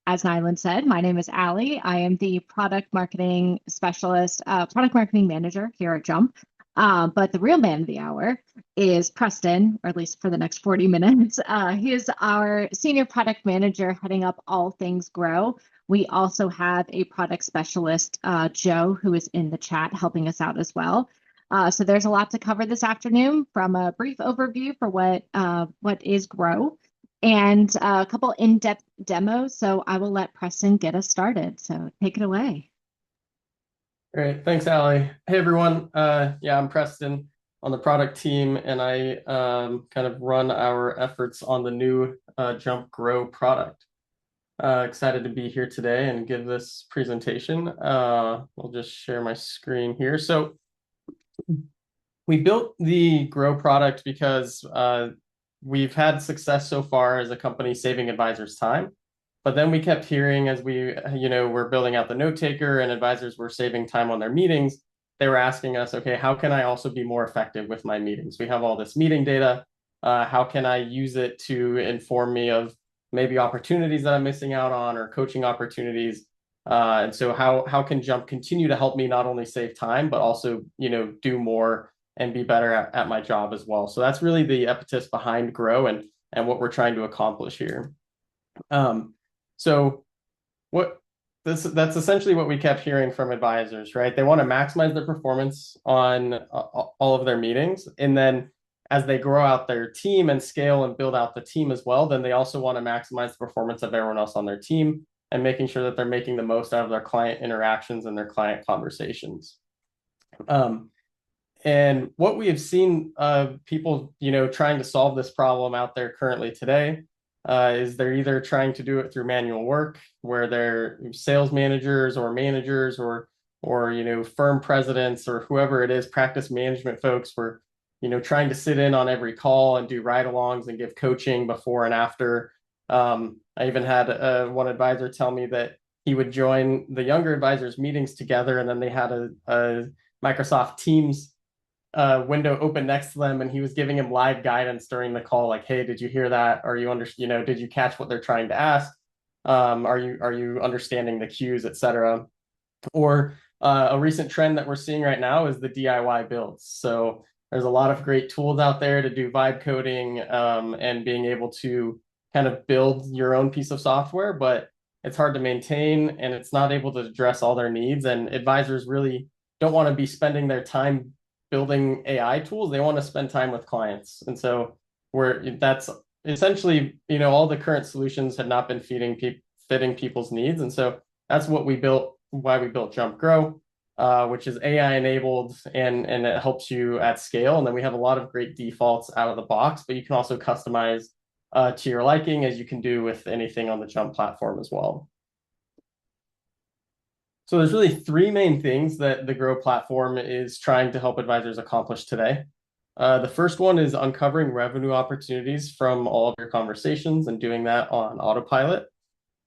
as Nyland said, my name is Allie. I am the product marketing specialist, product marketing manager here at Jump. But the real man of the hour is Preston, or at least for the next 40 minutes. He is our senior product manager heading up all things grow. We also have a product specialist, Joe, who is in the chat helping us out as well. So there's a lot to cover this afternoon, from a brief overview for what is Grow and a couple in-depth demos. So I will let Preston get us started. So take it away. Great. Thanks, Allie. Hey, everyone. I'm Preston on the product team, and I kind of run our efforts on the new Jump Grow product. Excited to be here today and give this presentation. I'll just share my screen here. So we built the Grow product because we've had success so far as a company saving advisors time. But then we kept hearing, as we're building out the note taker and advisors were saving time on their meetings, they were asking us, okay, how can I also be more effective with my meetings? We have all this meeting data. How can I use it to inform me of maybe opportunities that I'm missing out on or coaching opportunities? And so how can Jump continue to help me not only save time, but also, do more and be better at my job as well? So that's really the impetus behind Grow and what we're trying to accomplish here. So that's essentially what we kept hearing from advisors, right? They want to maximize their performance on all of their meetings. And then as they grow out their team and scale and build out the team as well, then they also want to maximize the performance of everyone else on their team and making sure that they're making the most out of their client interactions and their client conversations. And what we have seen people, trying to solve this problem out there currently today is they're either trying to do it through manual work, where they're sales managers or managers or firm presidents or whoever it is, practice management folks, were trying to sit in on every call and do ride-alongs and give coaching before and after. I even had one advisor tell me that he would join the younger advisors' meetings together, and then they had a Microsoft Teams window open next to them, and he was giving him live guidance during the call, like, hey, did you hear that? Are you did you catch what they're trying to ask? Are you understanding the cues, etc.? Or a recent trend that we're seeing right now is the DIY builds. So there's a lot of great tools out there to do vibe coding and being able to kind of build your own piece of software, but it's hard to maintain and it's not able to address all their needs. And advisors really don't want to be spending their time building AI tools. They want to spend time with clients. And so that's essentially, all the current solutions had not been fitting people's needs. And so that's what we built, why we built Jump Grow, which is AI enabled and it helps you at scale. And then we have a lot of great defaults out of the box, but you can also customize to your liking, as you can do with anything on the Jump platform as well. So there's really three main things that the Grow platform is trying to help advisors accomplish today. The first one is uncovering revenue opportunities from all of your conversations and doing that on autopilot.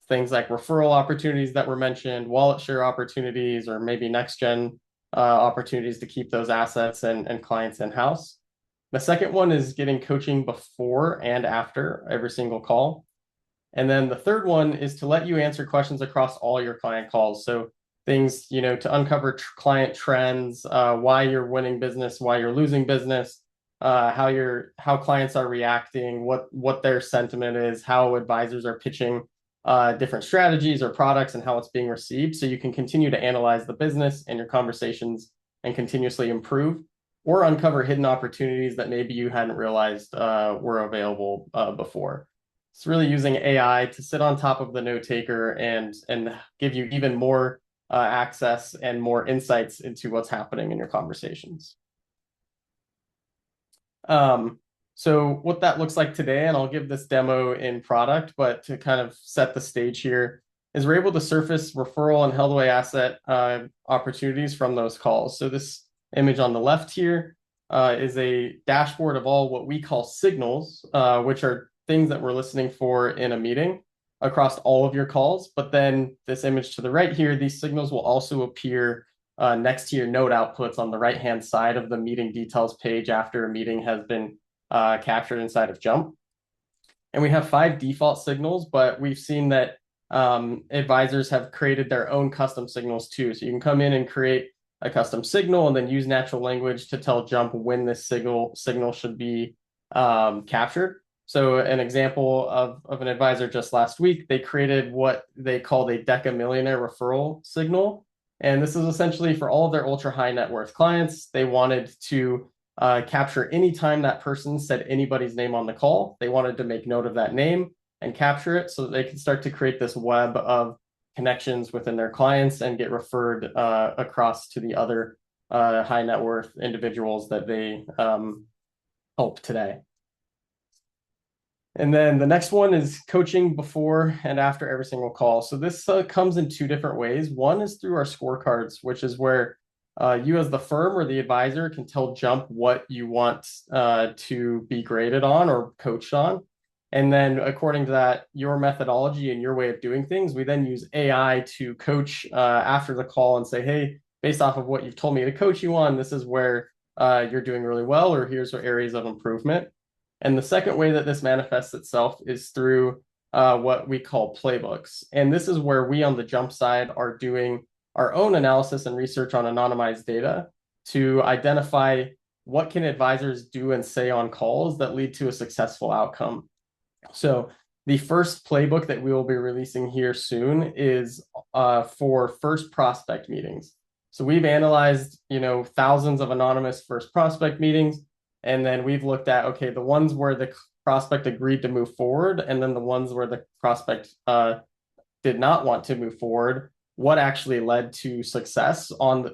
Things like referral opportunities that were mentioned, wallet share opportunities, or maybe next gen opportunities to keep those assets and clients in-house. The second one is getting coaching before and after every single call. And then the third one is to let you answer questions across all your client calls. So things, to uncover client trends, why you're winning business, why you're losing business, how clients are reacting, what their sentiment is, how advisors are pitching different strategies or products, and how it's being received. So you can continue to analyze the business and your conversations and continuously improve or uncover hidden opportunities that maybe you hadn't realized were available before. It's really using AI to sit on top of the note taker and give you even more access and more insights into what's happening in your conversations. So what that looks like today, and I'll give this demo in product, but to kind of set the stage here, is we're able to surface referral and held away asset opportunities from those calls. So this image on the left here is a dashboard of all what we call signals, which are things that we're listening for in a meeting across all of your calls. But then this image to the right here, these signals will also appear next to your note outputs on the right-hand side of the meeting details page after a meeting has been captured inside of Jump. And we have 5 default signals, but we've seen that advisors have created their own custom signals too. So you can come in and create a custom signal and then use natural language to tell Jump when this signal should be captured. So an example of an advisor just last week, they created what they called a Deca Millionaire referral signal. And this is essentially for all of their ultra high net worth clients. They wanted to capture any time that person said anybody's name on the call. They wanted to make note of that name and capture it so that they can start to create this web of connections within their clients and get referred across to the other high net worth individuals that they help today. And then the next one is coaching before and after every single call. So this comes in two different ways. One is through our scorecards, which is where you as the firm or the advisor can tell Jump what you want to be graded on or coached on. And then according to that, your methodology and your way of doing things, we then use AI to coach after the call and say, hey, based off of what you've told me to coach you on, this is where you're doing really well, or here's areas of improvement. And the second way that this manifests itself is through what we call playbooks. And this is where we on the Jump side are doing our own analysis and research on anonymized data to identify what can advisors do and say on calls that lead to a successful outcome. So the first playbook that we will be releasing here soon is for first prospect meetings. So we've analyzed, thousands of anonymous first prospect meetings. And then we've looked at, okay, the ones where the prospect agreed to move forward, and then the ones where the prospect did not want to move forward, what actually led to success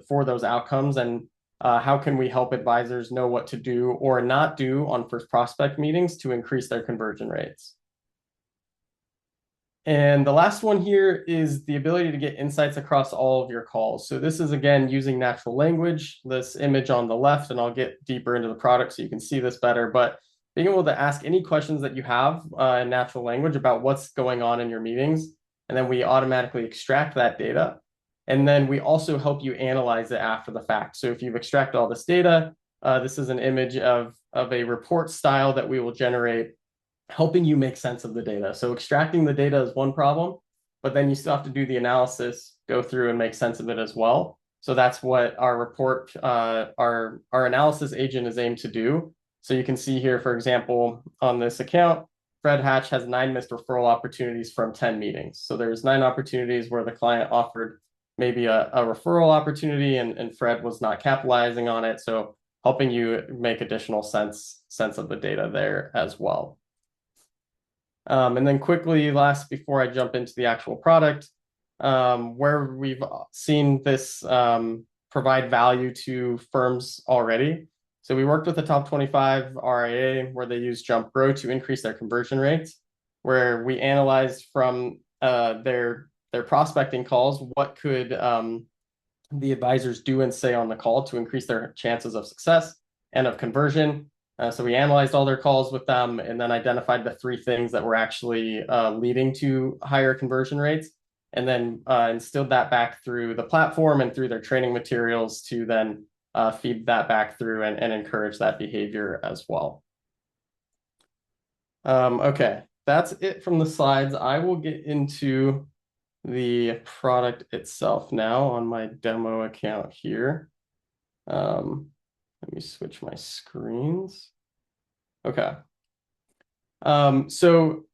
for those outcomes, and how can we help advisors know what to do or not do on first prospect meetings to increase their conversion rates. And the last one here is the ability to get insights across all of your calls. So this is, again, using natural language, this image on the left, and I'll get deeper into the product so you can see this better. But being able to ask any questions that you have in natural language about what's going on in your meetings, and then we automatically extract that data. And then we also help you analyze it after the fact. So if you've extracted all this data, this is an image of a report style that we will generate, helping you make sense of the data. So extracting the data is one problem, but then you still have to do the analysis, go through and make sense of it as well. So that's what our report, our analysis agent is aimed to do. So you can see here, for example, on this account, Fred Hatch has 9 missed referral opportunities from 10 meetings. So there's 9 opportunities where the client offered maybe a referral opportunity and Fred was not capitalizing on it. So helping you make additional sense of the data there as well. And then quickly, last, before I jump into the actual product, where we've seen this provide value to firms already. So we worked with the top 25 RIA where they use Jump Grow to increase their conversion rates, where we analyzed from their prospecting calls, what could the advisors do and say on the call to increase their chances of success and of conversion. So we analyzed all their calls with them and then identified the 3 things that were actually leading to higher conversion rates, and then instilled that back through the platform and through their training materials to then feed that back through and encourage that behavior as well. Okay, that's it from the slides. I will get into the product itself now on my demo account here. Let me switch my screens. Okay. So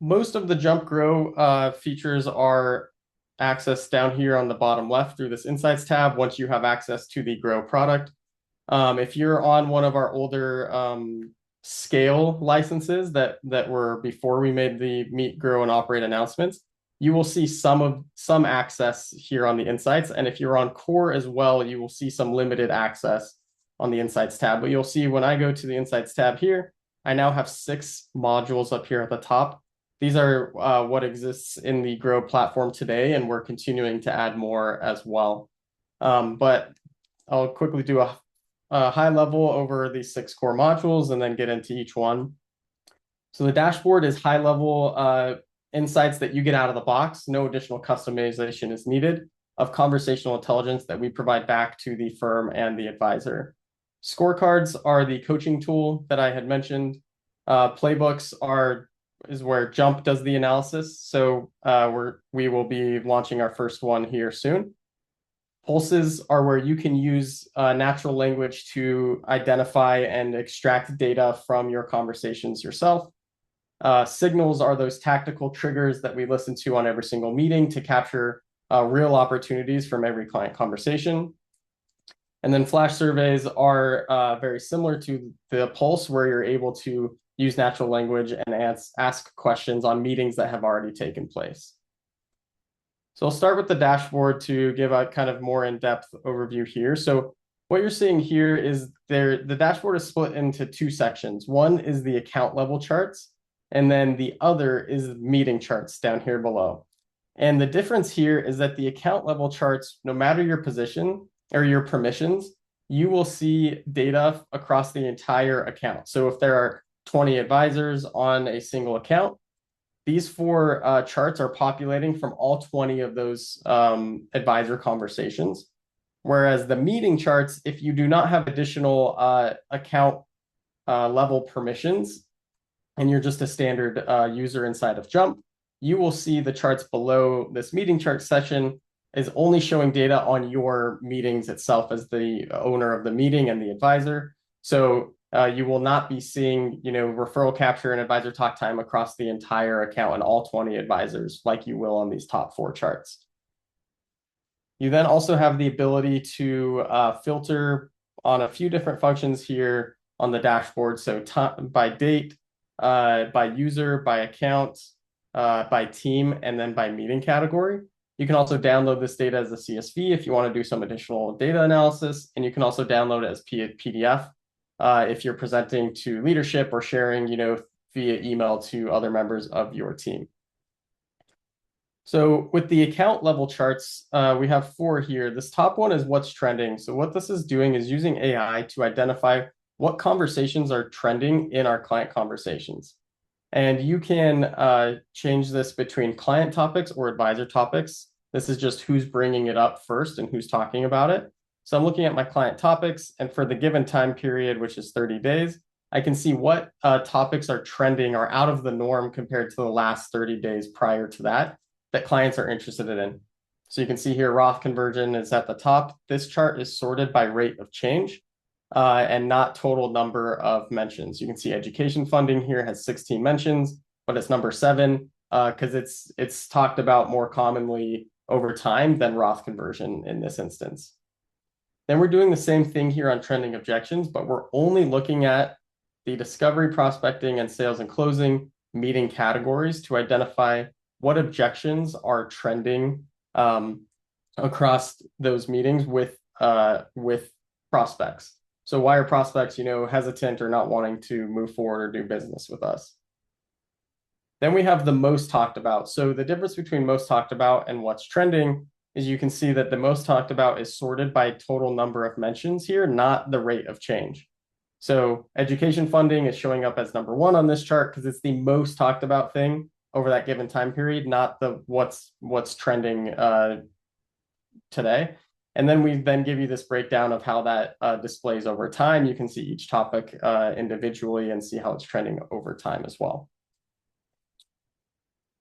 most of the Jump Grow features are accessed down here on the bottom left through this Insights tab once you have access to the Grow product. If you're on one of our older scale licenses that were before we made the Meet, Grow, and Operate announcements, you will see some access here on the Insights. And if you're on Core as well, you will see some limited access on the Insights tab. But you'll see when I go to the Insights tab here, I now have 6 modules up here at the top. These are what exists in the Grow platform today, and we're continuing to add more as well. But I'll quickly do a high level over these 6 core modules and then get into each one. So the dashboard is high level insights that you get out of the box. No additional customization is needed of conversational intelligence that we provide back to the firm and the advisor. Scorecards are the coaching tool that I had mentioned. Playbooks are is where Jump does the analysis. So we will be launching our first one here soon. Pulses are where you can use natural language to identify and extract data from your conversations yourself. Signals are those tactical triggers that we listen to on every single meeting to capture real opportunities from every client conversation. And then flash surveys are very similar to the pulse, where you're able to use natural language and ask questions on meetings that have already taken place. So I'll start with the dashboard to give a kind of more in-depth overview here. So what you're seeing here is the dashboard is split into two sections. One is the account level charts, and then the other is meeting charts down here below. And the difference here is that the account level charts, no matter your position or your permissions, you will see data across the entire account. So if there are 20 advisors on a single account, these four charts are populating from all 20 of those advisor conversations. Whereas the meeting charts, if you do not have additional account level permissions, and you're just a standard user inside of Jump, you will see the charts below this meeting chart session is only showing data on your meetings itself as the owner of the meeting and the advisor. So you will not be seeing, referral capture and advisor talk time across the entire account and all 20 advisors like you will on these top four charts. You then also have the ability to filter on a few different functions here on the dashboard. So by date, by user, by account, by team, and then by meeting category. You can also download this data as a CSV if you want to do some additional data analysis, and you can also download it as PDF if you're presenting to leadership or sharing, via email to other members of your team. So with the account level charts, we have four here. This top one is what's trending. So what this is doing is using AI to identify what conversations are trending in our client conversations. And you can change this between client topics or advisor topics. This is just who's bringing it up first and who's talking about it. So I'm looking at my client topics, and for the given time period, which is 30 days, I can see what topics are trending or out of the norm compared to the last 30 days prior to that clients are interested in. So you can see here, Roth conversion is at the top. This chart is sorted by rate of change and not total number of mentions. You can see education funding here has 16 mentions, but it's number 7 because it's talked about more commonly over time than Roth conversion in this instance. Then we're doing the same thing here on trending objections, but we're only looking at the discovery, prospecting, and sales and closing meeting categories to identify what objections are trending across those meetings with prospects. So why are prospects, hesitant or not wanting to move forward or do business with us? Then we have the most talked about. So the difference between most talked about and what's trending is you can see that the most talked about is sorted by total number of mentions here, not the rate of change. So education funding is showing up as number 1 on this chart because it's the most talked about thing over that given time period, not the what's trending today. And then we then give you this breakdown of how that displays over time. You can see each topic individually and see how it's trending over time as well.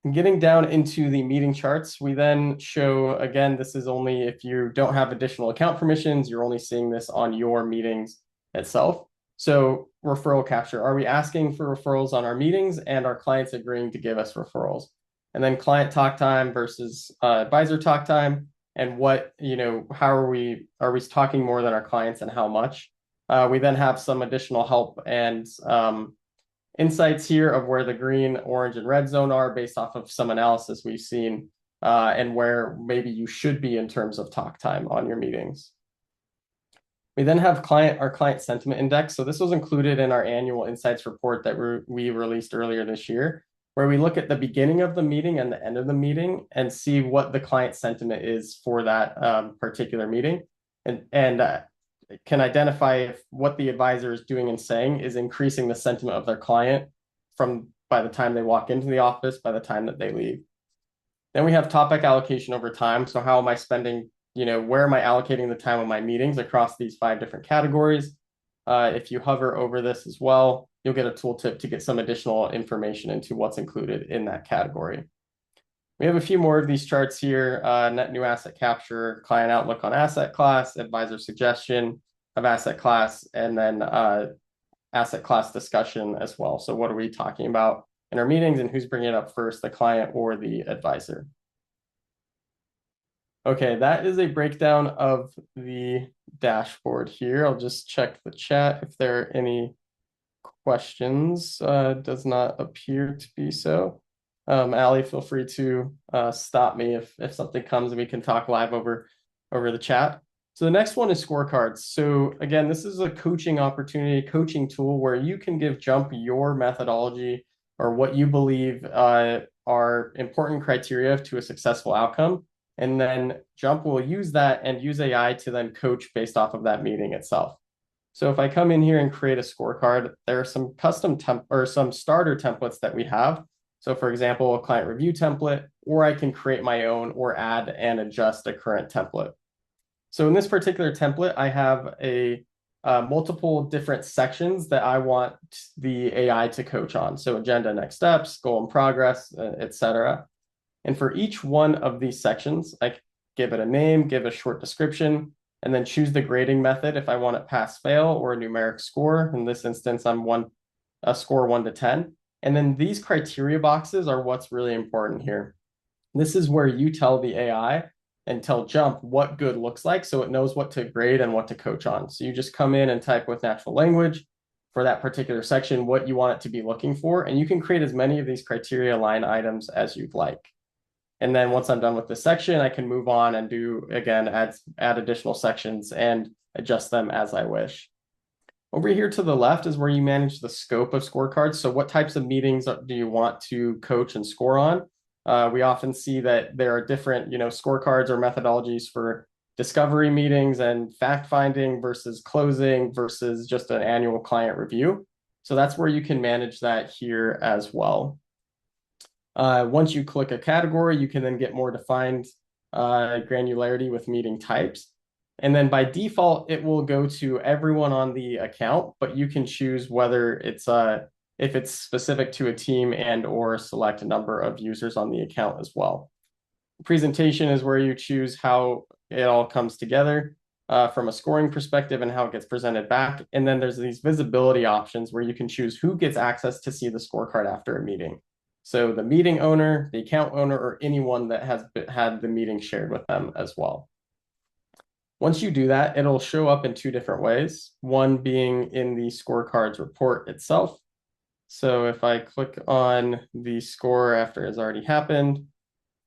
And getting down into the meeting charts, we then show, again, this is only if you don't have additional account permissions, you're only seeing this on your meetings itself. So referral capture, are we asking for referrals on our meetings and are clients agreeing to give us referrals? And then client talk time versus advisor talk time. And what, how are we talking more than our clients and how much? We then have some additional help and insights here of where the green, orange, and red zone are based off of some analysis we've seen and where maybe you should be in terms of talk time on your meetings. We then have our client sentiment index. So this was included in our annual insights report that we released earlier this year, where we look at the beginning of the meeting and the end of the meeting and see what the client sentiment is for that particular meeting and can identify if what the advisor is doing and saying is increasing the sentiment of their client by the time they walk into the office, by the time that they leave. Then we have topic allocation over time. So how am I spending, where am I allocating the time of my meetings across these 5 different categories? If you hover over this as well, you'll get a tooltip to get some additional information into what's included in that category. We have a few more of these charts here, net new asset capture, client outlook on asset class, advisor suggestion of asset class, and then asset class discussion as well. So what are we talking about in our meetings and who's bringing it up first, the client or the advisor? Okay, that is a breakdown of the dashboard here. I'll just check the chat if there are any questions. Does not appear to be so. Allie, feel free to stop me if something comes and we can talk live over the chat. So the next one is scorecards. So again, this is a coaching opportunity, coaching tool where you can give Jump your methodology or what you believe are important criteria to a successful outcome. And then Jump will use that and use AI to then coach based off of that meeting itself. So if I come in here and create a scorecard, there are some custom some starter templates that we have. So for example, a client review template, or I can create my own or add and adjust a current template. So in this particular template, I have a multiple different sections that I want the AI to coach on. So agenda, next steps, goal and progress, etc. And for each one of these sections, I give it a name, give a short description, and then choose the grading method if I want it pass, fail, or a numeric score. In this instance, I'm a score 1 to 10. And then these criteria boxes are what's really important here. This is where you tell the AI and tell Jump what good looks like so it knows what to grade and what to coach on. So you just come in and type with natural language for that particular section what you want it to be looking for, and you can create as many of these criteria line items as you'd like. And then once I'm done with this section, I can move on and do, again, add additional sections and adjust them as I wish. Over here to the left is where you manage the scope of scorecards. So what types of meetings do you want to coach and score on? We often see that there are different, scorecards or methodologies for discovery meetings and fact-finding versus closing versus just an annual client review. So that's where you can manage that here as well. Once you click a category, you can then get more defined granularity with meeting types. And then by default, it will go to everyone on the account, but you can choose whether it's if it's specific to a team and or select a number of users on the account as well. Presentation is where you choose how it all comes together from a scoring perspective and how it gets presented back. And then there's these visibility options where you can choose who gets access to see the scorecard after a meeting. So the meeting owner, the account owner, or anyone that has had the meeting shared with them as well. Once you do that, it'll show up in two different ways, one being in the scorecards report itself. So if I click on the score after it's already happened,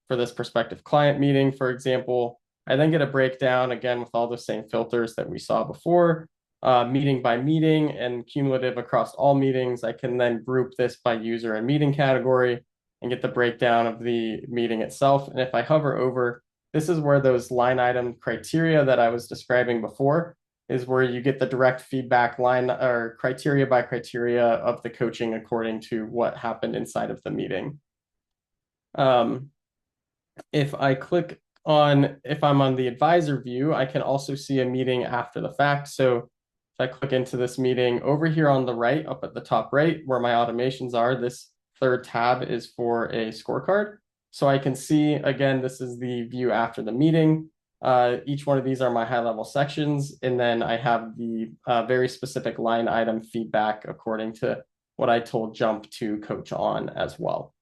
for this prospective client meeting, for example, I then get a breakdown, again, with all the same filters that we saw before, meeting by meeting and cumulative across all meetings. I can then group this by user and meeting category and get the breakdown of the meeting itself. And if I hover over, this is where those line item criteria that I was describing before is where you get the direct feedback line or criteria by criteria of the coaching according to what happened inside of the meeting. If I'm on the advisor view, I can also see a meeting after the fact. So if I click into this meeting over here on the right, up at the top right, where my automations are, this third tab is for a scorecard. So I can see, again, this is the view after the meeting. Each one of these are my high-level sections, and then I have the very specific line item feedback according to what I told Jump to coach on as well.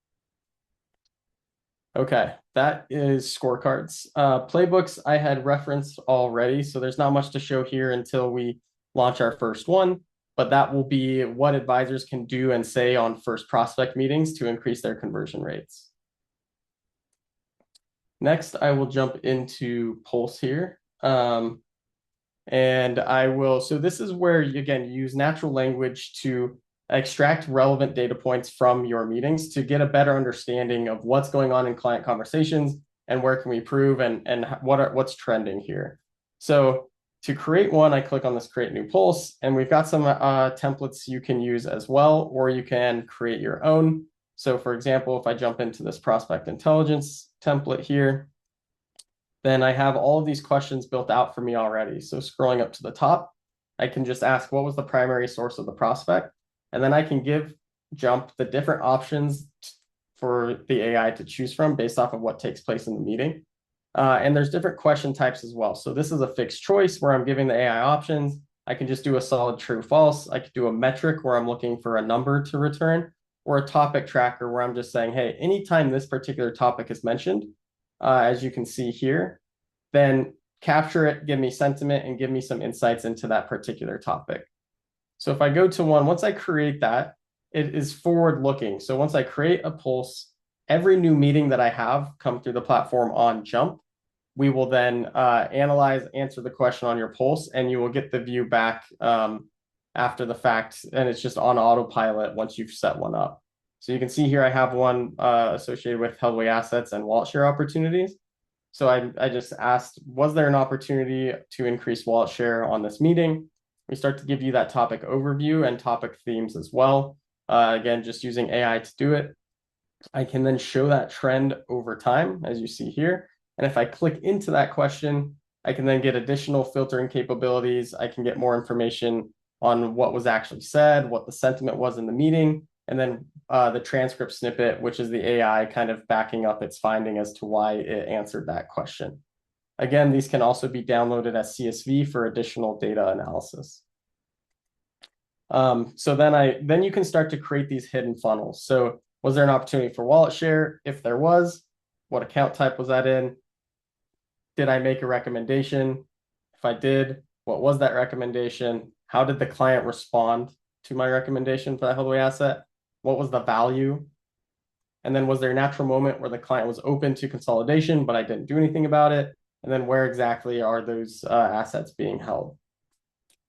Okay, that is scorecards. Playbooks I had referenced already, so there's not much to show here until we launch our first one, but that will be what advisors can do and say on first prospect meetings to increase their conversion rates. Next, I will jump into Pulse here. And I will, so this is where you, again, use natural language to extract relevant data points from your meetings to get a better understanding of what's going on in client conversations and where can we improve and what's trending here. So to create one, I click on this create new pulse, and we've got some templates you can use as well, or you can create your own. So for example, if I jump into this prospect intelligence template here, then I have all of these questions built out for me already. So scrolling up to the top, I can just ask what was the primary source of the prospect. And then I can give Jump the different options for the AI to choose from based off of what takes place in the meeting. And there's different question types as well. So this is a fixed choice where I'm giving the AI options. I can just do a solid true false. I could do a metric where I'm looking for a number to return, or a topic tracker where I'm just saying, hey, anytime this particular topic is mentioned, as you can see here, then capture it, give me sentiment, and give me some insights into that particular topic. So if I go to one, once I create that, it is forward looking. So once I create a pulse, every new meeting that I have come through the platform on Jump, we will then analyze, answer the question on your pulse, and you will get the view back after the fact. And it's just on autopilot once you've set one up. So you can see here I have one associated with Headway assets and wallet share opportunities. So I just asked, was there an opportunity to increase wallet share on this meeting? We start to give you that topic overview and topic themes as well. Again, just using AI to do it. I can then show that trend over time, as you see here. And if I click into that question, I can then get additional filtering capabilities. I can get more information on what was actually said, what the sentiment was in the meeting, and then the transcript snippet, which is the AI kind of backing up its finding as to why it answered that question. Again, these can also be downloaded as CSV for additional data analysis. So then you can start to create these hidden funnels. So was there an opportunity for wallet share? If there was, what account type was that in? Did I make a recommendation? If I did, what was that recommendation? How did the client respond to my recommendation for that Headway asset? What was the value? And then was there a natural moment where the client was open to consolidation, but I didn't do anything about it? And then where exactly are those assets being held?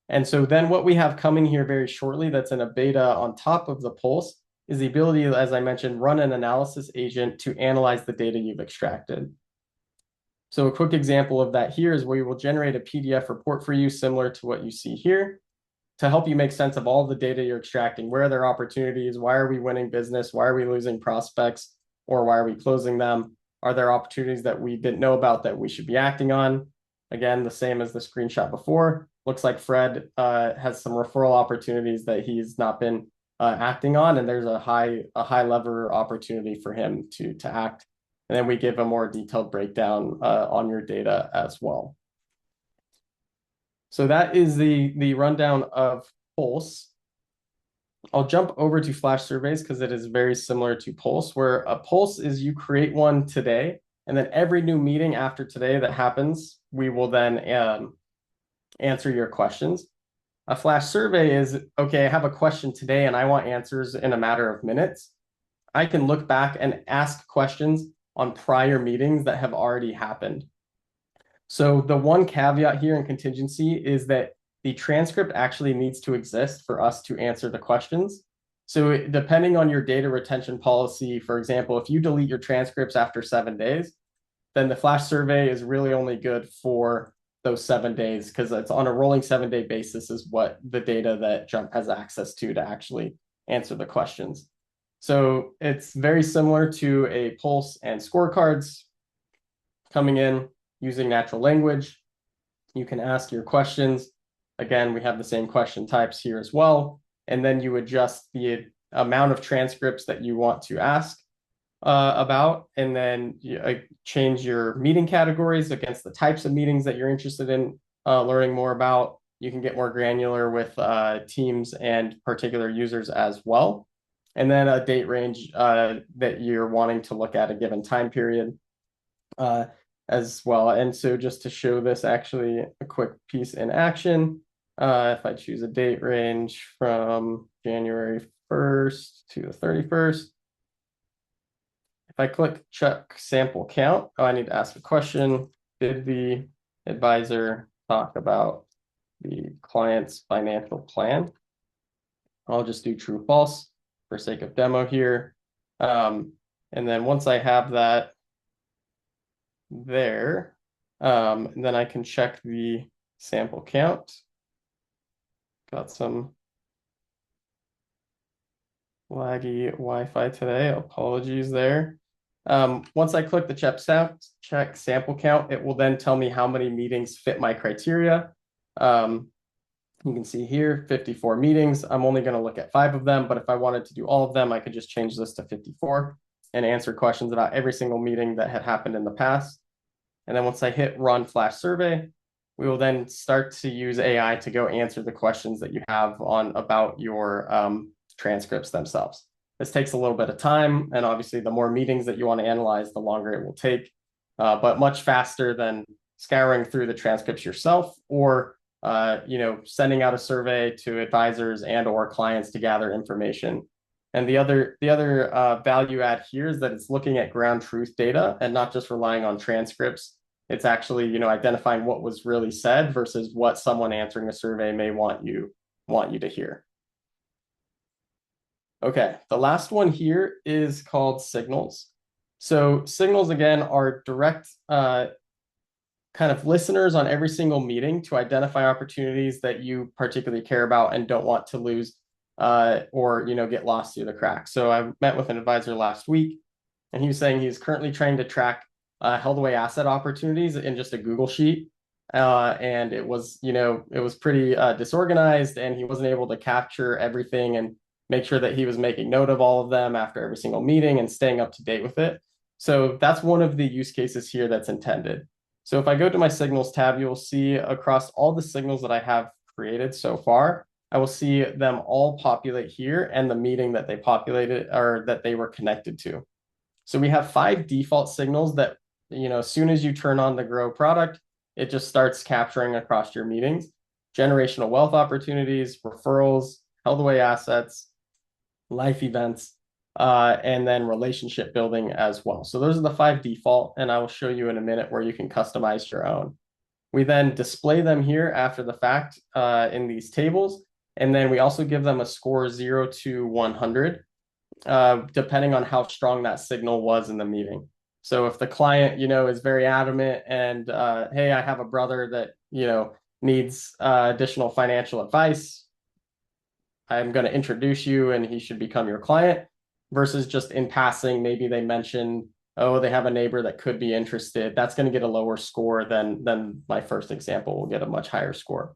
And so then what we have coming here very shortly that's in a beta on top of the Pulse is the ability, as I mentioned, run an analysis agent to analyze the data you've extracted. So a quick example of that here is where we will generate a PDF report for you similar to what you see here to help you make sense of all the data you're extracting. Where are there opportunities? Why are we winning business? Why are we losing prospects? Or why are we closing them? Are there opportunities that we didn't know about that we should be acting on? Again, the same as the screenshot before. Looks like Fred has some referral opportunities that he's not been acting on, and there's a high lever opportunity for him to act. And then we give a more detailed breakdown on your data as well. So that is the rundown of Pulse. I'll jump over to Flash surveys because it is very similar to Pulse, where a Pulse is you create one today, and then every new meeting after today that happens, we will then answer your questions. A Flash survey is, okay, I have a question today and I want answers in a matter of minutes. I can look back and ask questions on prior meetings that have already happened. So the one caveat here in contingency is that the transcript actually needs to exist for us to answer the questions. So depending on your data retention policy, for example, if you delete your transcripts after 7 days, then the Flash survey is really only good for those 7 days because it's on a rolling 7-day basis is what the data that Jump has access to actually answer the questions. So it's very similar to a Pulse and Scorecards coming in using natural language. You can ask your questions. Again, we have the same question types here as well. And then you adjust the amount of transcripts that you want to ask about, and then you change your meeting categories against the types of meetings that you're interested in learning more about. You can get more granular with teams and particular users as well. And then a date range that you're wanting to look at a given time period as well. And so just to show this actually a quick piece in action, if I choose a date range from January 1st to the 31st, if I click check sample count, I need to ask a question. Did the advisor talk about the client's financial plan? I'll just do true false for sake of demo here. And then once I have that there, then I can check the sample count. Got some laggy Wi-Fi today. Apologies there. Once I click the check sample count, it will then tell me how many meetings fit my criteria. You can see here, 54 meetings. I'm only going to look at 5 of them, but if I wanted to do all of them, I could just change this to 54 and answer questions about every single meeting that had happened in the past. And then once I hit run flash survey, we will then start to use AI to go answer the questions that you have on about your transcripts themselves. This takes a little bit of time, and obviously the more meetings that you want to analyze, the longer it will take, but much faster than scouring through the transcripts yourself or sending out a survey to advisors and or clients to gather information. And the other value add here is that it's looking at ground truth data and not just relying on transcripts. It's actually identifying what was really said versus what someone answering a survey may want you to hear. Okay, the last one here is called signals. So signals again are direct kind of listeners on every single meeting to identify opportunities that you particularly care about and don't want to lose or get lost through the cracks. So I met with an advisor last week, and he was saying he's currently trying to track held away asset opportunities in just a Google sheet. And it was pretty disorganized, and he wasn't able to capture everything and make sure that he was making note of all of them after every single meeting and staying up to date with it. So that's one of the use cases here that's intended. So if I go to my signals tab, you'll see across all the signals that I have created so far, I will see them all populate here and the meeting that they populated or that they were connected to. So we have 5 default signals that, as soon as you turn on the Grow product, it just starts capturing across your meetings: generational wealth opportunities, referrals, held away assets, life events, and then relationship building as well. So those are the 5 default, and I will show you in a minute where you can customize your own. We then display them here after the fact in these tables, and then we also give them a score 0 to 100, depending on how strong that signal was in the meeting. So if the client, is very adamant and, hey, I have a brother that, needs additional financial advice, I'm going to introduce you and he should become your client, versus just in passing, maybe they mention, oh, they have a neighbor that could be interested. That's going to get a lower score than my first example will get a much higher score.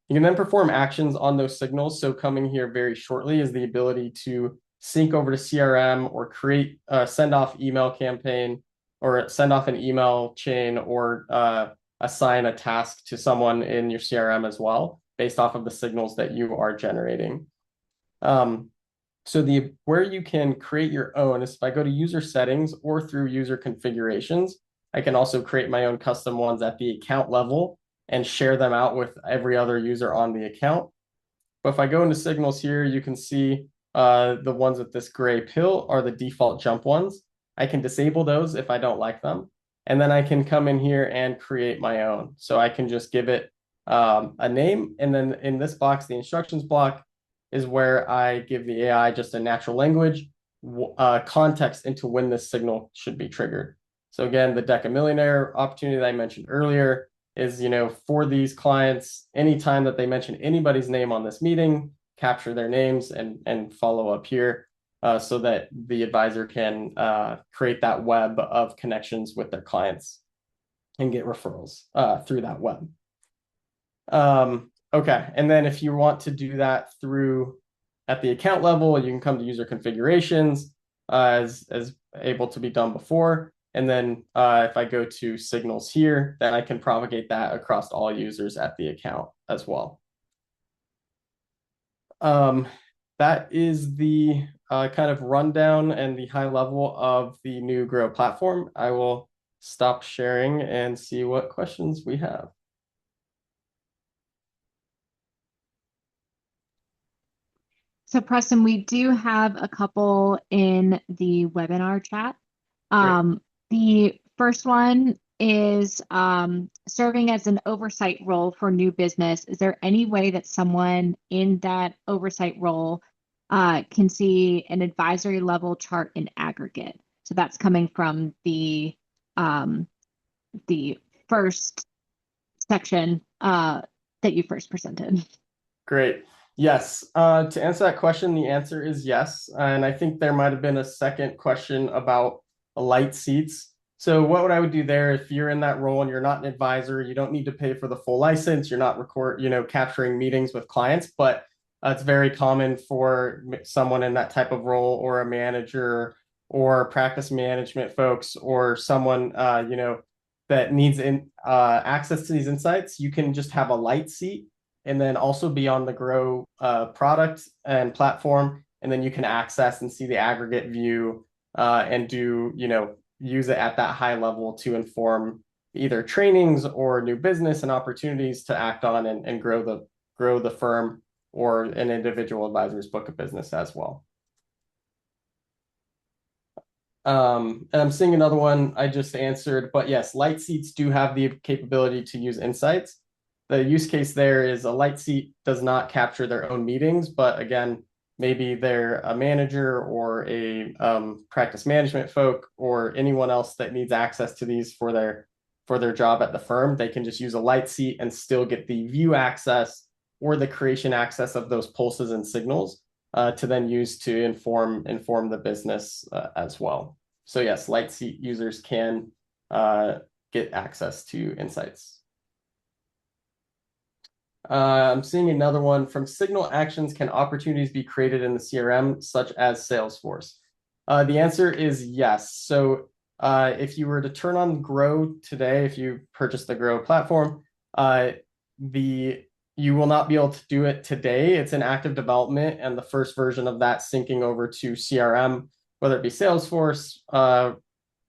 You can then perform actions on those signals. So coming here very shortly is the ability to sync over to CRM or create send off email campaign or send off an email chain or assign a task to someone in your CRM as well, based off of the signals that you are generating. So where you can create your own is if I go to user settings or through user configurations. I can also create my own custom ones at the account level and share them out with every other user on the account. But if I go into signals here, you can see the ones with this gray pill are the default jump ones. I can disable those if I don't like them. And then I can come in here and create my own. So I can just give it a name. And then in this box, the instructions block is where I give the AI just a natural language context into when this signal should be triggered. So again, the Deca Millionaire opportunity that I mentioned earlier is, for these clients, anytime that they mention anybody's name on this meeting, capture their names and follow up here so that the advisor can create that web of connections with their clients and get referrals through that web. Okay, and then if you want to do that through at the account level, you can come to user configurations as able to be done before. And then if I go to signals here, then I can propagate that across all users at the account as well. That is the kind of rundown and the high level of the new Grow platform. I will stop sharing and see what questions we have. So Preston, we do have a couple in the webinar chat. The first one is serving as an oversight role for new business. Is there any way that someone in that oversight role can see an advisory level chart in aggregate? So that's coming from the first section that you first presented. Great. Yes. To answer that question, the answer is yes. And I think there might have been a second question about light seats. So what would I would do there if you're in that role and you're not an advisor, you don't need to pay for the full license, you're not capturing meetings with clients, but it's very common for someone in that type of role or a manager or practice management folks or someone that needs access to these insights. You can just have a light seat and then also be on the Grow product and platform, and then you can access and see the aggregate view and do use it at that high level to inform either trainings or new business and opportunities to act on and grow the firm or an individual advisor's book of business as well. And I'm seeing another one I just answered, but yes, light seats do have the capability to use insights. The use case there is a light seat does not capture their own meetings, but again, maybe they're a manager or a practice management folk or anyone else that needs access to these for their job at the firm. They can just use a light seat and still get the view access or the creation access of those pulses and signals to then use to inform the business as well. So yes, light seat users can get access to insights. I'm seeing another one from Signal Actions. Can opportunities be created in the CRM, such as Salesforce? The answer is yes. So if you were to turn on Grow today, if you purchase the Grow platform, you will not be able to do it today. It's in active development, and the first version of that syncing over to CRM, whether it be Salesforce,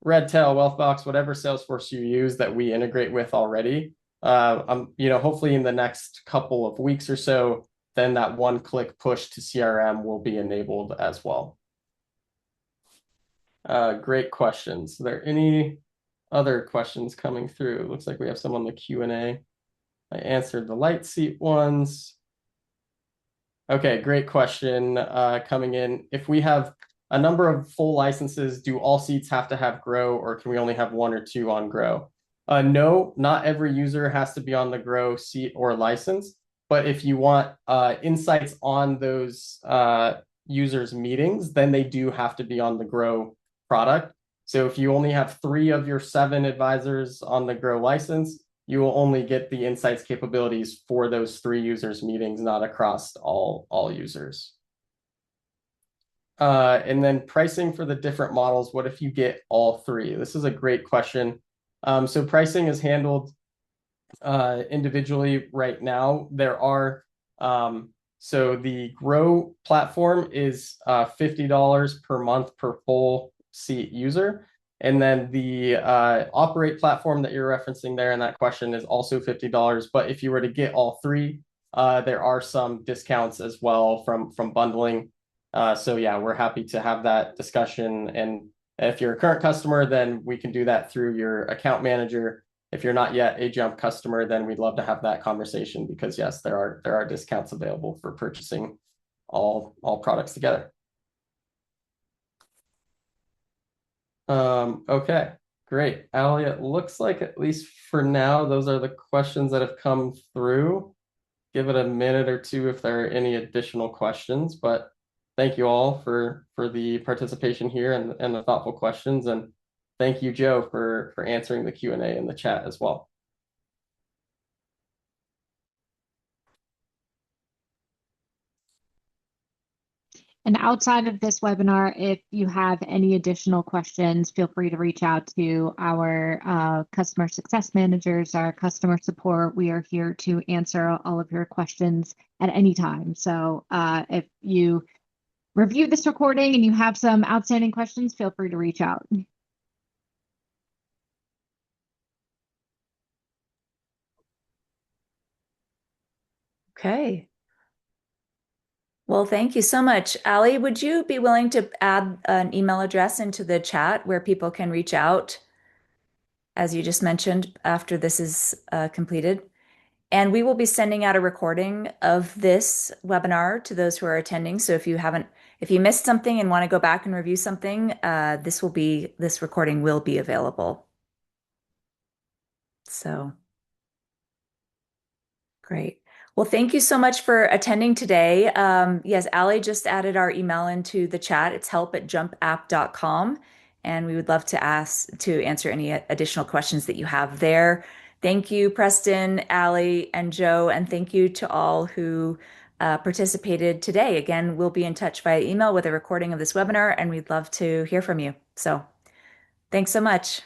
Redtail, Wealthbox, whatever Salesforce you use that we integrate with already. Hopefully in the next couple of weeks or so, then that one-click push to CRM will be enabled as well. Great questions. Are there any other questions coming through? Looks like we have some on the Q&A. I answered the light seat ones. Okay, great question coming in. If we have a number of full licenses, do all seats have to have Grow, or can we only have one or two on Grow? No, not every user has to be on the Grow seat or license, but if you want insights on those users' meetings, then they do have to be on the Grow product. So if you only have 3 of your 7 advisors on the Grow license, you will only get the insights capabilities for those 3 users' meetings, not across all users. And then pricing for the different models, what if you get all 3? This is a great question. So pricing is handled individually right now. There are so the Grow platform is $50 per month per full seat user. And then the Operate platform that you're referencing there in that question is also $50. But if you were to get all 3, there are some discounts as well from bundling. So yeah, we're happy to have that discussion. And if you're a current customer, then we can do that through your account manager. If you're not yet a Jump customer, then we'd love to have that conversation because yes, there are discounts available for purchasing all products together. Okay, great. Ali, it looks like at least for now, those are the questions that have come through. Give it a minute or two if there are any additional questions, but thank you all for the participation here and the thoughtful questions. And thank you, Joe, for answering the Q&A in the chat as well. And outside of this webinar, if you have any additional questions, feel free to reach out to our customer success managers, our customer support. We are here to answer all of your questions at any time. So if you review this recording and you have some outstanding questions, feel free to reach out. Okay. Well, thank you so much. Ali, would you be willing to add an email address into the chat where people can reach out, as you just mentioned, after this is completed? And we will be sending out a recording of this webinar to those who are attending. So if you missed something and want to go back and review something, this recording will be available. So great. Well, thank you so much for attending today. Yes, Ali just added our email into the chat. It's help@jumpapp.com. and we would love to answer any additional questions that you have there. Thank you, Preston, Allie, and Joe, and thank you to all who participated today. Again, we'll be in touch via email with a recording of this webinar, and we'd love to hear from you. So thanks so much.